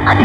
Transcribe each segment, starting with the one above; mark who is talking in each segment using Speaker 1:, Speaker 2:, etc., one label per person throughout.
Speaker 1: Hello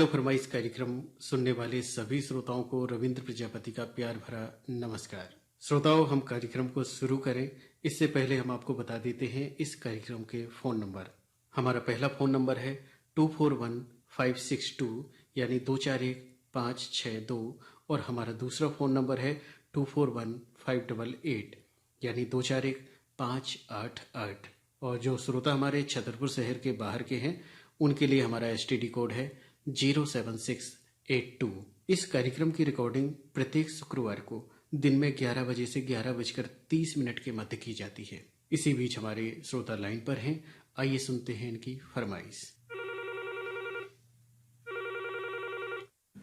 Speaker 1: फरमाइश कार्यक्रम सुनने वाले सभी श्रोताओं को रविंद्र प्रजापति का प्यार भरा नमस्कार। श्रोताओं, हम कार्यक्रम को शुरू करें इससे पहले हम आपको बता देते हैं इस कार्यक्रम के फोन नंबर। हमारा पहला फोन नंबर है 241562 यानी 241562 और हमारा दूसरा फोन नंबर है 241588 यानी 241588। और जो श्रोता हमारे छतरपुर शहर के बाहर के हैं उनके लिए हमारा एसटीडी कोड है 07682। इस कार्यक्रम की रिकॉर्डिंग प्रत्येक शुक्रवार को दिन में 11 बजे से 11:30 के मध्य की जाती है। इसी बीच हमारे श्रोता लाइन पर हैं, आइए सुनते हैं इनकी फरमाइश।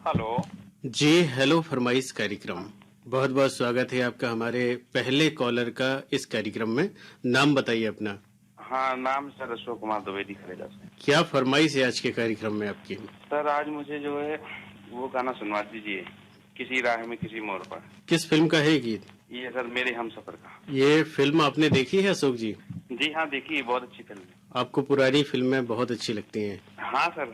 Speaker 2: हेलो
Speaker 1: जी, हेलो फरमाइश कार्यक्रम, बहुत बहुत स्वागत है आपका हमारे पहले कॉलर का इस कार्यक्रम में। नाम बताइए अपना।
Speaker 2: हाँ, नाम सर अशोक कुमार द्विवेदी खरेदा से।
Speaker 1: क्या फरमाइश है आज के कार्यक्रम में आपकी?
Speaker 2: सर आज मुझे जो है वो गाना सुनवा दीजिए, किसी राह में किसी मोड़ पर।
Speaker 1: किस फिल्म का है गीत?
Speaker 2: ये सर मेरे हमसफर का।
Speaker 1: ये फिल्म आपने देखी है अशोक जी?
Speaker 2: जी हाँ, देखिए, बहुत अच्छी फिल्म है।
Speaker 1: आपको पुरानी फिल्में बहुत अच्छी लगती हैं?
Speaker 2: हाँ सर,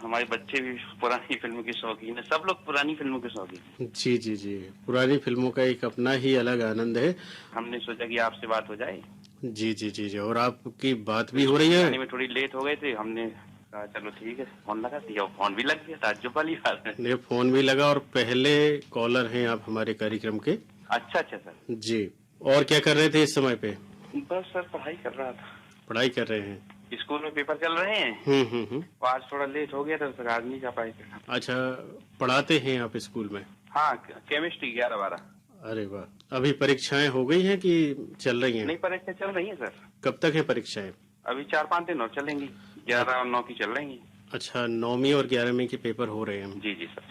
Speaker 2: हमारे बच्चे भी पुरानी फिल्मों के शौकीन है, सब लोग पुरानी फिल्मों के शौकीन है।
Speaker 1: जी जी जी, पुरानी फिल्मों का एक अपना ही अलग आनंद है।
Speaker 2: हमने सोचा कि आपसे बात हो जाए।
Speaker 1: जी जी जी जी, और आपकी बात भी हो रही है।
Speaker 2: में थोड़ी लेट हो गए थे, हमने कहा चलो ठीक है, फोन लगा दिया, फोन भी लग गया, ताज्जुब वाली बात है।
Speaker 1: ये फोन भी लगा और पहले कॉलर हैं आप हमारे कार्यक्रम के।
Speaker 2: अच्छा अच्छा सर
Speaker 1: जी, और क्या कर रहे थे इस समय पे?
Speaker 2: बस सर पढ़ाई कर रहा था।
Speaker 1: पढ़ाई कर रहे हैं?
Speaker 2: स्कूल में पेपर चल रहे हैं। आज थोड़ा लेट हो गया था, सर आज नहीं जा पाए थे।
Speaker 1: अच्छा, पढ़ाते हैं आप स्कूल में?
Speaker 2: हाँ, केमिस्ट्री 11-12।
Speaker 1: अरे वाह, अभी परीक्षाएं हो गई हैं कि चल रही हैं?
Speaker 2: नहीं, परीक्षा चल रही है सर।
Speaker 1: कब तक है परीक्षाएं?
Speaker 2: अभी 4-5 दिन और चलेंगी, 11 और 9 की चल रही है।
Speaker 1: अच्छा, 9वीं और 11वीं के पेपर हो रहे हैं?
Speaker 2: जी जी सर।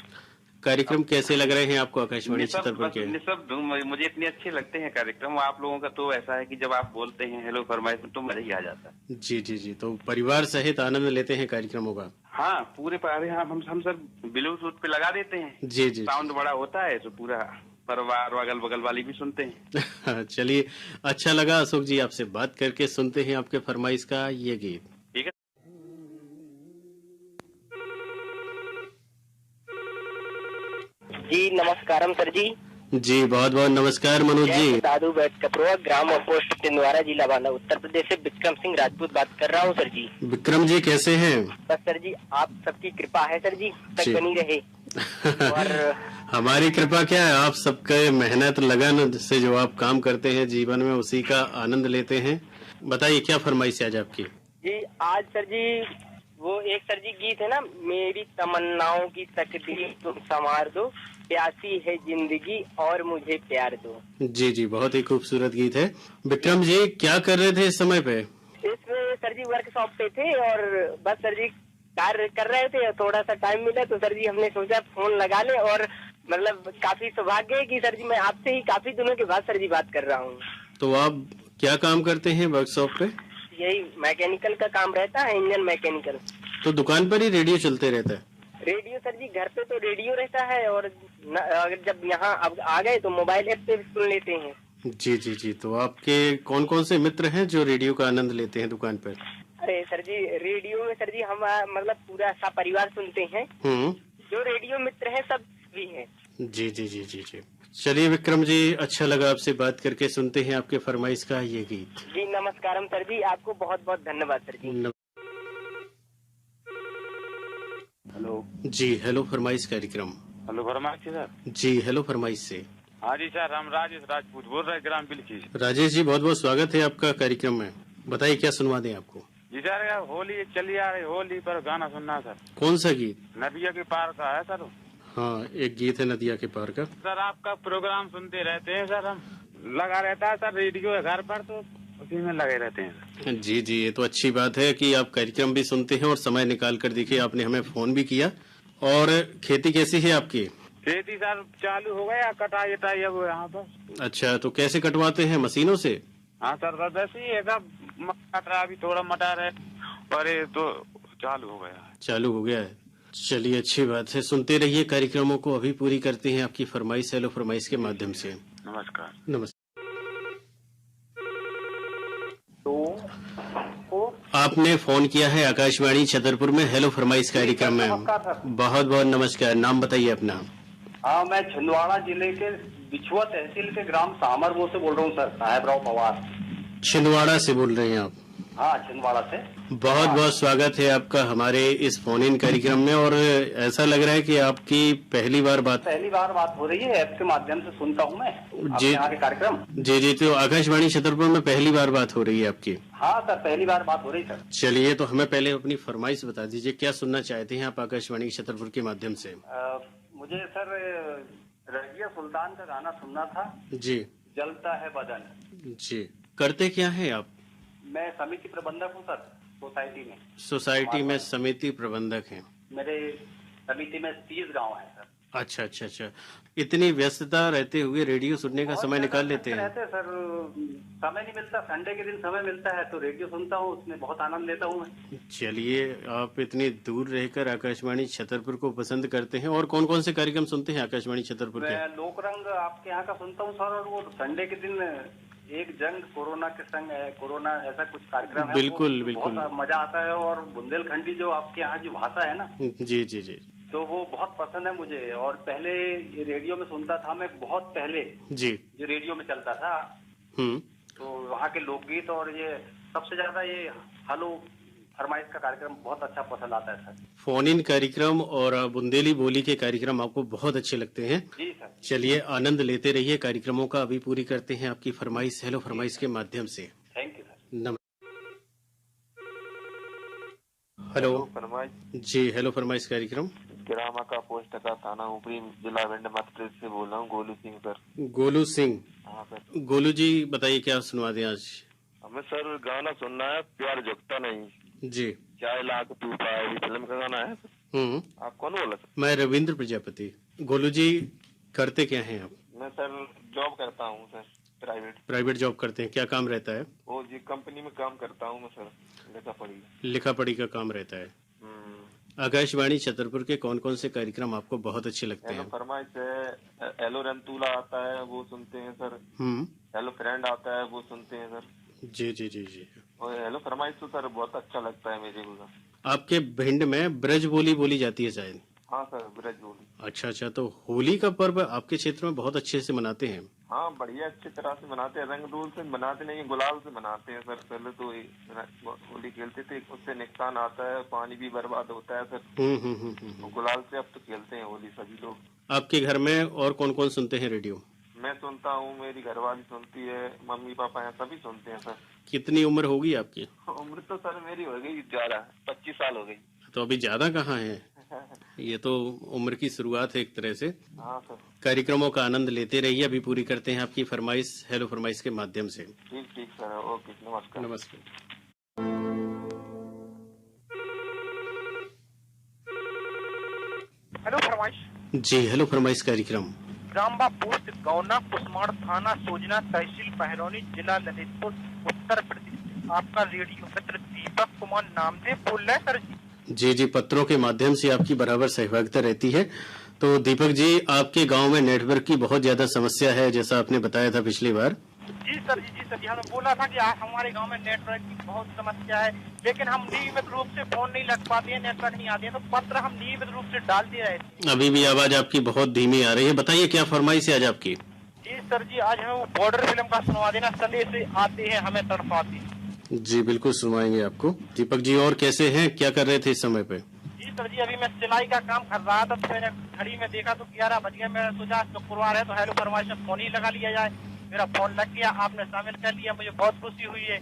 Speaker 1: कार्यक्रम कैसे लग रहे हैं आपको आकाशवाणी छतरपुर के?
Speaker 2: सब मुझे इतने अच्छे लगते हैं कार्यक्रम। आप लोगों का तो ऐसा है कि जब आप बोलते हैं हेलो फरमाइश में तो मजा ही आ जाता है।
Speaker 1: जी जी जी, तो परिवार सहित आनंद लेते हैं कार्यक्रमों का?
Speaker 2: हाँ, पूरे हम सर ब्लूटूथ पे लगा देते हैं।
Speaker 1: जी जी,
Speaker 2: साउंड बड़ा होता है तो पूरा परिवार अगल बगल वाली भी सुनते हैं।
Speaker 1: चलिए, अच्छा लगा अशोक जी आपसे बात करके। सुनते हैं आपके फरमाइश का ये गीत।
Speaker 2: ठीक है
Speaker 3: जी, नमस्कारम सर जी।
Speaker 1: जी, बहुत बहुत नमस्कार मनोज जी।
Speaker 3: दादू बैठ कपड़वा, ग्राम और पोस्ट टिंदवारा, जिला बांदा, उत्तर प्रदेश से विक्रम सिंह राजपूत बात कर रहा हूँ सर जी।
Speaker 1: विक्रम जी कैसे हैं?
Speaker 3: बस सर जी, आप सबकी कृपा है सर जी, तक बनी रहे। और
Speaker 1: हमारी कृपा क्या है, आप सबके मेहनत लगन से जो आप काम करते हैं जीवन में उसी का आनंद लेते हैं। बताइए क्या फरमाइश है आज आपकी?
Speaker 3: जी आज सर जी वो एक सर जी गीत है ना, मेरी तमन्नाओं की तकदीर तुम संवार दो, प्यासी है जिंदगी और मुझे प्यार दो।
Speaker 1: जी जी, बहुत ही खूबसूरत गीत है। विक्रम जी क्या कर रहे थे इस समय पे?
Speaker 3: इसमें सर जी वर्कशॉप पे थे और बस सर जी कार्य कर रहे थे, थोड़ा सा टाइम मिला तो सर जी हमने सोचा फोन लगा ले। और मतलब काफी सौभाग्य है कि सर जी मैं आपसे ही काफी दिनों के बाद सर जी बात कर रहा हूँ।
Speaker 1: तो आप क्या काम करते हैं वर्कशॉप पे?
Speaker 3: यही मैकेनिकल का काम रहता है, इंजन मैकेनिकल।
Speaker 1: तो दुकान पर ही रेडियो चलते रहता है?
Speaker 3: रेडियो सर जी घर पे तो रेडियो रहता है और अगर जब यहाँ अब आ गए तो मोबाइल ऐप पे सुन लेते हैं।
Speaker 1: जी जी जी, तो आपके कौन कौन से मित्र हैं जो रेडियो का आनंद लेते हैं दुकान पर?
Speaker 3: अरे सर जी, रेडियो में सर जी हम मतलब पूरा सा परिवार सुनते हैं। जो रेडियो मित्र हैं सब भी हैं। जी
Speaker 1: जी जी जी जी, चलिए विक्रम जी, अच्छा लगा आपसे बात करके। सुनते हैं आपके फरमाइश का ये गीत।
Speaker 3: जी नमस्कारम सर जी, आपको बहुत बहुत धन्यवाद सर जी।
Speaker 2: हेलो
Speaker 1: जी, हेलो फरमाइश कार्यक्रम।
Speaker 2: हेलो फरमाइश सर।
Speaker 1: जी, हेलो फरमाइश से।
Speaker 2: हाँ जी सर, हम राजेश राजपूत बोल रहे हैं, ग्राम बिलखी।
Speaker 1: राजेश जी, बहुत बहुत स्वागत है आपका कार्यक्रम में। बताइए क्या सुनवा दें आपको?
Speaker 2: जी सर, होली चली आ रही, होली पर गाना सुनना सर।
Speaker 1: कौन सा गीत?
Speaker 2: नदिया के पार का है सर।
Speaker 1: हाँ, एक गीत है नदिया के पार का।
Speaker 2: सर आपका प्रोग्राम सुनते रहते हैं सर, हम लगा रहता है सर रेडियो है घर पर, तो उसी में लगे रहते हैं।
Speaker 1: जी जी, ये तो अच्छी बात है कि आप कार्यक्रम भी सुनते हैं और समय निकाल कर देखिए आपने हमें फोन भी किया। और खेती कैसी है आपकी?
Speaker 2: खेती सर चालू हो गया, कटाई वटाई अब यहाँ पर।
Speaker 1: अच्छा, तो कैसे कटवाते हैं, मशीनों से?
Speaker 2: हाँ सर, बस वैसे ही है सब, कट रहा अभी थोड़ा मटर है, पर ये तो चालू हो गया है।
Speaker 1: चालू हो गया है। चलिए, अच्छी बात है। सुनते रहिए कार्यक्रमों को, अभी पूरी करते हैं आपकी फरमाइश हेलो फरमाइश के माध्यम से।
Speaker 2: नमस्कार।
Speaker 1: नमस्कार। आपने फोन किया है आकाशवाणी छतरपुर में हेलो फरमाइश कार्यक्रम में। बहुत बहुत नमस्कार। नाम बताइए अपना।
Speaker 4: हाँ, मैं छिंदवाड़ा जिले के बिछुआ तहसील के ग्राम सामरगो से बोल रहा हूँ सर, साहेबराव पवार।
Speaker 1: छिंदवाड़ा से बोल रहे हैं आप?
Speaker 4: हाँ, छिंदवाड़ा से।
Speaker 1: बहुत बहुत स्वागत है आपका हमारे इस फोन इन कार्यक्रम में। और ऐसा लग रहा है कि आपकी पहली बार बात
Speaker 4: हो रही है, ऐप के माध्यम से सुनता हूँ मैं आपके यहाँ के कार्यक्रम।
Speaker 1: जी जी, तो आकाशवाणी छतरपुर में पहली बार बात हो रही है आपकी?
Speaker 4: हाँ सर, पहली बार बात हो रही सर।
Speaker 1: चलिए, तो हमें पहले अपनी फरमाइश बता दीजिए, क्या सुनना चाहते हैं आप आकाशवाणी छतरपुर के माध्यम से?
Speaker 4: मुझे सर रजिया सुल्तान का गाना सुनना था।
Speaker 1: जी।
Speaker 4: जलता है बदन।
Speaker 1: जी, करते क्या है आप?
Speaker 4: मैं समिति प्रबंधक हूँ सर, सोसाइटी में।
Speaker 1: सोसाइटी में समिति प्रबंधक हैं?
Speaker 4: मेरे समिति में 30 गांव है सर।
Speaker 1: अच्छा अच्छा अच्छा। इतनी व्यस्तता रहते हुए रेडियो सुनने का समय निकाल लेते हैं?
Speaker 4: सर, समय नहीं मिलता, संडे के दिन समय मिलता है तो रेडियो सुनता हूँ, उसमें बहुत आनंद लेता हूँ मैं।
Speaker 1: चलिए, आप इतनी दूर रहकर आकाशवाणी छतरपुर को पसंद करते हैं। और कौन कौन से कार्यक्रम सुनते हैं आकाशवाणी छतरपुर के?
Speaker 4: मैं लोकरंग आपके यहाँ का सुनता हूँ सर, और वो संडे के दिन एक जंग कोरोना के संग है, कोरोना ऐसा कुछ कार्यक्रम है।
Speaker 1: बिल्कुल बिल्कुल,
Speaker 4: बहुत मजा आता है। और बुंदेलखंडी जो आपके यहाँ जो भाषा है ना,
Speaker 1: जी जी जी,
Speaker 4: तो वो बहुत पसंद है मुझे। और पहले ये रेडियो में सुनता था मैं, बहुत पहले
Speaker 1: जी,
Speaker 4: जो रेडियो में चलता था, तो वहाँ के लोकगीत और ये सबसे ज्यादा ये हेलो फरमाइश का कार्यक्रम बहुत अच्छा पसंद आता है सर।
Speaker 1: फोन इन कार्यक्रम और बुंदेली बोली के कार्यक्रम आपको बहुत अच्छे लगते हैं?
Speaker 4: जी सर।
Speaker 1: चलिए, आनंद लेते रहिए कार्यक्रमों का। अभी पूरी करते हैं आपकी फरमाइश हेलो फरमाइश के माध्यम से।
Speaker 4: Thank you sir.
Speaker 1: हेलो
Speaker 5: फरमाइश।
Speaker 1: जी, हेलो फरमाइश कार्यक्रम।
Speaker 5: ग्रामा का पोस्ट का थाना ऊपरी, जिला विंड मध्य प्रदेश से बोल रहा हूँ, गोलू सिंह सर।
Speaker 1: गोलू सिंह?
Speaker 5: हाँ सर।
Speaker 1: गोलू जी, बताइए क्या सुनवा दें आज?
Speaker 5: हमें सर गाना सुनना है, प्यार झुकता नहीं।
Speaker 1: जी।
Speaker 5: चाहे लाख तू पाए, फिल्म का गाना है। आप कौन बोला सर?
Speaker 1: मैं रविंद्र प्रजापति। गोलू जी, करते क्या हैं आप?
Speaker 5: मैं सर जॉब करता हूँ सर,
Speaker 1: प्राइवेट जॉब करते हैं? क्या काम रहता है?
Speaker 5: वो जी कंपनी में काम करता हूँ मैं सर,
Speaker 1: लिखा पढ़ी का काम रहता है। आकाशवाणी छतरपुर के कौन कौन से कार्यक्रम आपको बहुत अच्छे लगते हैं?
Speaker 5: फरमाइश है, हेलो रंतूला आता है वो सुनते हैं सर। हेलो फ्रेंड आता है वो सुनते हैं सर।
Speaker 1: जी जी जी जी।
Speaker 5: और हेलो फरमाइश तो सर बहुत अच्छा लगता है मेरे को।
Speaker 1: आपके भिंड में ब्रज बोली बोली जाती है शायद?
Speaker 5: हाँ सर, ब्रज बोली।
Speaker 1: अच्छा अच्छा, तो होली का पर्व आपके क्षेत्र में बहुत अच्छे से मनाते हैं?
Speaker 5: हाँ, बढ़िया अच्छी तरह से मनाते हैं। रंग दूल से मनाते नहीं, गुलाल से मनाते हैं सर। पहले तो होली खेलते थे, उससे नुकसान आता है, पानी भी बर्बाद होता है सर। गुलाल से अब तो खेलते हैं होली सभी लोग।
Speaker 1: आपके घर में और कौन कौन सुनते हैं रेडियो?
Speaker 5: मैं सुनता हूँ, मेरी घरवाली सुनती है, मम्मी पापा हैं, सभी सुनते हैं सर।
Speaker 1: कितनी उम्र होगी आपकी?
Speaker 5: उम्र तो सर मेरी हो गई 25 साल हो गई।
Speaker 1: तो अभी ज्यादा कहाँ है, ये तो उम्र की शुरुआत है एक तरह से।
Speaker 5: हाँ सर।
Speaker 1: कार्यक्रमों का आनंद लेते रहिए। अभी पूरी करते हैं आपकी फरमाइश हेलो फरमाइश के माध्यम से।
Speaker 5: ठीक ठीक सर, ओके, नमस्कार।
Speaker 1: नमस्कार।
Speaker 6: हेलो फरमाइश।
Speaker 1: जी, हेलो फरमाइश कार्यक्रम।
Speaker 6: रामबा पोस्ट, गौना, कुसमाड़ थाना, सोजना तहसील, बहरौनी, जिला ललितपुर, उत्तर प्रदेश। आपका रेडियो मित्र दीपक कुमार नामदेव बोल रहे हैं सर जी।
Speaker 1: जी जी, पत्रों के माध्यम से आपकी बराबर सहभागिता रहती है। तो दीपक जी, आपके गांव में नेटवर्क की बहुत ज्यादा समस्या है, जैसा आपने बताया था पिछली बार।
Speaker 6: जी सर जी, हमें बोला था कि हमारे गांव में नेटवर्क की बहुत समस्या है, लेकिन हम नियमित रूप से फोन नहीं लग पाते हैं, नेटवर्क नहीं आते हैं, तो पत्र हम नियमित रूप से डालते रहे थे।
Speaker 1: अभी भी आवाज आपकी बहुत धीमी आ रही है। बताइए क्या फरमाइश है आज आपकी?
Speaker 6: जी सर जी, आज हमें वो बॉर्डर फिल्म का सुनवा देना, सले से आते हैं हमें तड़पाते हैं।
Speaker 1: जी बिल्कुल सुनवाएंगे आपको। दीपक जी, और कैसे हैं, क्या कर रहे थे इस समय पे?
Speaker 6: जी सर जी, अभी मैं सिलाई का काम कर रहा था, तो मैंने घड़ी में देखा तो 11 बज गए। मैंने सोचा शुक्रवार है तो हेलो फरमाइश में फोन ही लगा लिया जाए। मेरा फोन लग गया, आपने शामिल कर लिया, मुझे बहुत खुशी हुई है।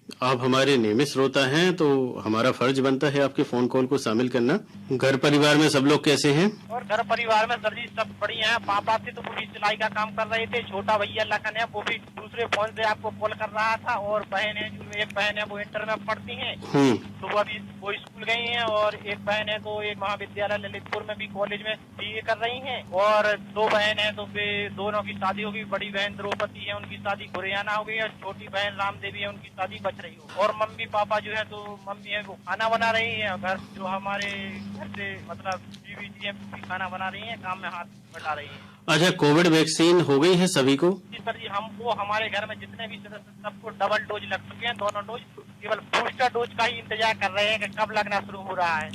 Speaker 1: आप हमारे नियमित श्रोता हैं, तो हमारा फर्ज बनता है आपके फोन कॉल को शामिल करना। घर परिवार में सब लोग कैसे हैं?
Speaker 6: और घर परिवार में सर जी सब बढ़िया है। पापा थे तो पूरी सिलाई का काम कर रहे थे। छोटा भैया लखन है, वो भी दूसरे फोन से आपको कॉल कर रहा था। और बहन है, एक बहन है वो इंटर में पढ़ती है, तो वो अभी वो स्कूल गई है। और एक बहन है तो एक महाविद्यालय ललितपुर में भी कॉलेज में बीए कर रही है। और दो बहन है तो वे दोनों की शादी होगी। बड़ी बहन द्रौपदी है, उनकी शादी गुरियाना हो गई है। छोटी बहन राम देवी है, उनकी शादी बच रही हो। और मम्मी पापा जो है तो मम्मी है वो खाना बना रही है। घर जो हमारे घर से मतलब बीवी जी है खाना बना रही है, काम में हाथ बटा रही है।
Speaker 1: अच्छा, कोविड वैक्सीन हो गई है सभी को?
Speaker 6: जी सर जी, हमको हमारे घर में जितने भी सदस्य सबको डबल डोज लग चुके हैं, दोनों डोज। केवल बूस्टर डोज का ही इंतजार कर रहे हैं कि कब लगना शुरू हो रहा है।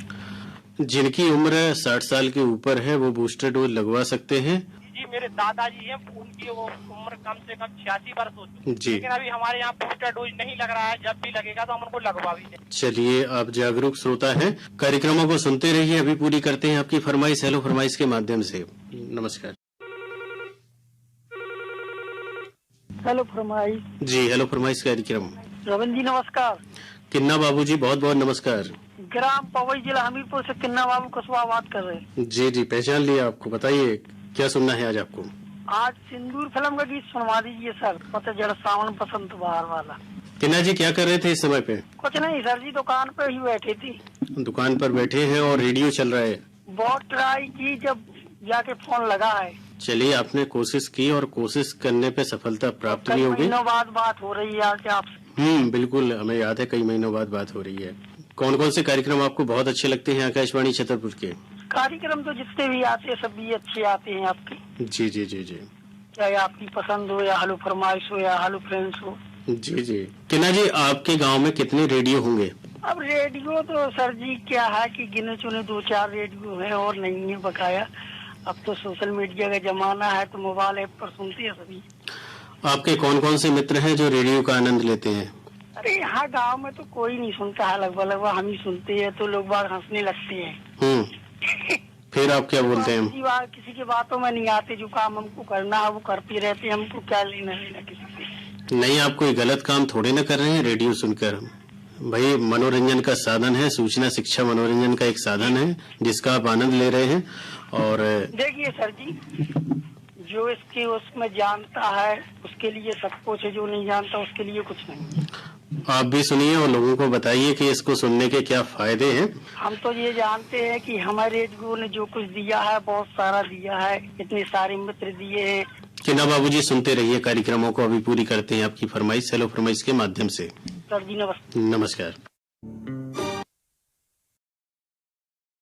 Speaker 1: जिनकी उम्र 60 साल के ऊपर है वो बूस्टर डोज लगवा सकते हैं।
Speaker 6: जी, मेरे दादाजी हैं, उनकी वो उम्र कम से कम 86 वर्ष हो चुकी है।
Speaker 1: जी।
Speaker 6: लेकिन अभी हमारे यहाँ बूस्टर डोज नहीं लग रहा है। जब भी लगेगा तो हम उनको लगवा भी देंगे।
Speaker 1: चलिए, आप जागरूक श्रोता हैं, कार्यक्रमों को सुनते रहिए। अभी पूरी करते हैं आपकी फरमाइश हेलो फरमाइश के माध्यम से। नमस्कार।
Speaker 7: हेलो फरमाइश।
Speaker 1: जी, हेलो फरमाइश कार्यक्रम।
Speaker 7: रविंद्र जी नमस्कार।
Speaker 1: किन्ना बाबू जी बहुत बहुत नमस्कार।
Speaker 7: ग्राम पवई जिला हमीरपुर से किन्ना बाबू कस्बा बात कर रहे हैं।
Speaker 1: जी जी, पहचान लिया आपको। बताइए क्या सुनना है आज आपको?
Speaker 7: आज सिंदूर फिल्म का गीत सुनवा दीजिए सर। पतझड़ सावन बसंत बहार वाला।
Speaker 1: किन्ना जी क्या कर रहे थे इस समय पे?
Speaker 7: कुछ नहीं सर जी, दुकान पे ही बैठी थी।
Speaker 1: दुकान पर बैठे हैं और रेडियो चल रहा है।
Speaker 7: बहुत ट्राई की, जब जाके फोन लगा है।
Speaker 1: चलिए, आपने कोशिश की और कोशिश करने पे सफलता प्राप्त भी
Speaker 7: कई
Speaker 1: होगी।
Speaker 7: महीनों बाद बात हो रही है आज आपसे।
Speaker 1: बिल्कुल, हमें याद है कई महीनों बाद बात हो रही है। कौन कौन से कार्यक्रम आपको बहुत अच्छे लगते हैं आकाशवाणी छतरपुर के?
Speaker 7: कार्यक्रम तो जितने भी आते हैं सब भी अच्छे आते हैं आपके।
Speaker 1: जी जी जी जी।
Speaker 7: चाहे आपकी पसंद हो या हेलो फरमाइश हो या हेलो फ्रेंड्स हो।
Speaker 1: जी जी। किन्ना जी, आपके गांव में कितने रेडियो होंगे?
Speaker 7: अब रेडियो तो सर जी क्या है कि गिने चुने 2-4 रेडियो है और नहीं है बकाया। अब तो सोशल मीडिया का जमाना है तो मोबाइल ऐप पर सुनते हैं सभी।
Speaker 1: आपके कौन कौन से मित्र हैं जो रेडियो का आनंद लेते हैं?
Speaker 7: अरे यहाँ गांव में तो कोई नहीं सुनता है, लगभग हम ही सुनते हैं तो लोग बात हंसने लगते हैं।
Speaker 1: फिर आप क्या बोलते हैं?
Speaker 7: किसी की बातों में नहीं आते। जो काम हमको करना है वो करते रहते हैं। हमको क्या लेना देना किसी से।
Speaker 1: नहीं, आप कोई गलत काम थोड़े न कर रहे हैं रेडियो सुनकर। भाई, मनोरंजन का साधन है, सूचना शिक्षा मनोरंजन का एक साधन है जिसका आप आनंद ले रहे हैं। और
Speaker 7: देखिए सर जी, जो इसके उसमें जानता है उसके लिए सब कुछ है, जो नहीं जानता उसके लिए कुछ नहीं है।
Speaker 1: आप भी सुनिए और लोगों को बताइए कि इसको सुनने के क्या फायदे हैं।
Speaker 7: हम तो ये जानते हैं कि हमारे रेडियो ने जो कुछ दिया है बहुत सारा दिया है। इतने सारे मित्र दिए हैं।
Speaker 1: किन्ना बाबू जी, सुनते रहिए कार्यक्रमों को। अभी पूरी करते हैं आपकी फरमाइश हेलो फरमाइश के माध्यम से।
Speaker 7: सर जी नमस्ते।
Speaker 1: नमस्कार।